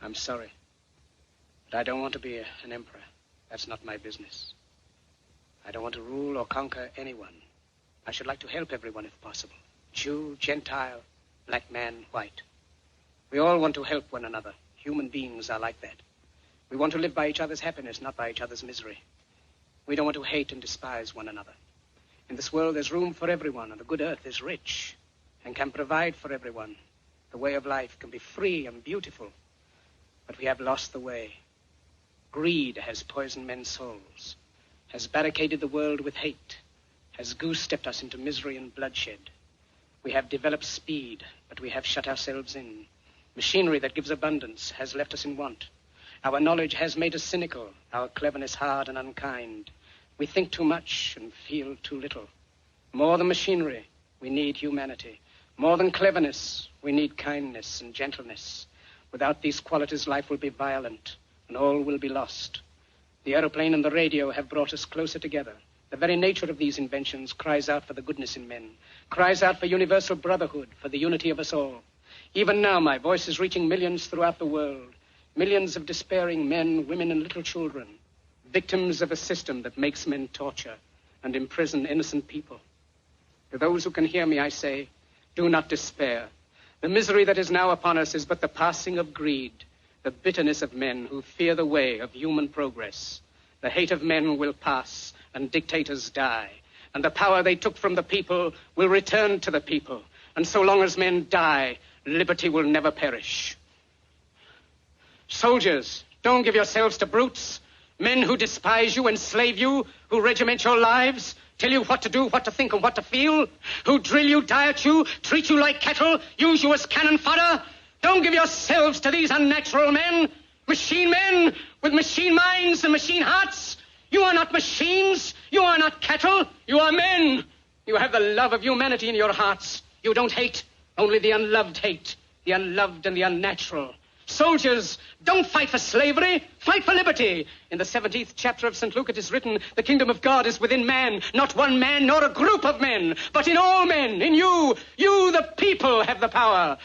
I'm sorry. But I don't want to be an emperor. That's not my business. I don't want to rule or conquer anyone. I should like to help everyone if possible. Jew, Gentile, black man, white. We all want to help one another. Human beings are like that. We want to live by each other's happiness, not by each other's misery. We don't want to hate and despise one another. In this world, there's room for everyone, and the good earth is rich and can provide for everyone. The way of life can be free and beautiful, but we have lost the way. Greed has poisoned men's souls, has barricaded the world with hate, has goose-stepped us into misery and bloodshed. We have developed speed, but we have shut ourselves in. Machinery that gives abundance has left us in want. Our knowledge has made us cynical, our cleverness hard and unkind. We think too much and feel too little. More than machinery, we need humanity. More than cleverness, we need kindness and gentleness. Without these qualities, life will be violent, and all will be lost. The aeroplane and the radio have brought us closer together. The very nature of these inventions cries out for the goodness in men, cries out for universal brotherhood, for the unity of us all. Even now, my voice is reaching millions throughout the world, millions of despairing men, women, and little children, victims of a system that makes men torture and imprison innocent people. To those who can hear me, I say, do not despair. The misery that is now upon us is but the passing of greed, the bitterness of men who fear the way of human progress. The hate of men will pass, and dictators die, and the power they took from the people will return to the people. And so long as men die, liberty will never perish. Soldiers, don't give yourselves to brutes, men who despise you, enslave you, who regiment your lives, tell you what to do, what to think, and what to feel, who drill you, diet you, treat you like cattle, use you as cannon fodder. Don't give yourselves to these unnatural men with machine minds and machine hearts. You are not machines. You are not cattle. You are men. You have the love of humanity in your hearts. You don't hate, only the unloved hate, the unloved and the unnatural. Soldiers, don't fight for slavery, fight for liberty. In the 17th chapter of St. Luke it is written, the kingdom of God is within man, not one man nor a group of men, but in all men, in you. You, the people, have the power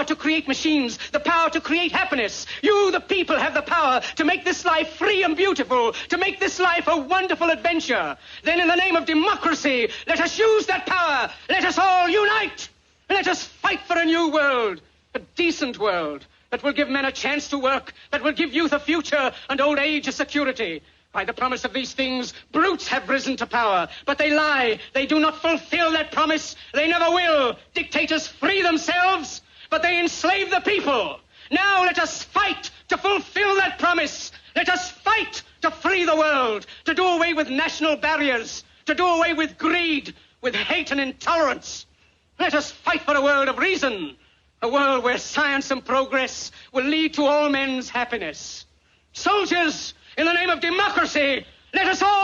to create machines, the power to create happiness. You, the people, have the power to make this life free and beautiful, to make this life a wonderful adventure. Then in the name of democracy, let us use that power. Let us all unite. Let us fight for a new world, a decent world, that will give men a chance to work, that will give youth a future and old age a security. By the promise of these things, brutes have risen to power, but they lie. They do not fulfill that promise. They never will. Dictators free themselves, but they enslave the people. Now let us fight to fulfill that promise. Let us fight to free the world, to do away with national barriers, to do away with greed, with hate and intolerance. Let us fight for a world of reason, a world where science and progress will lead to all men's happiness. Soldiers, in the name of democracy, let us all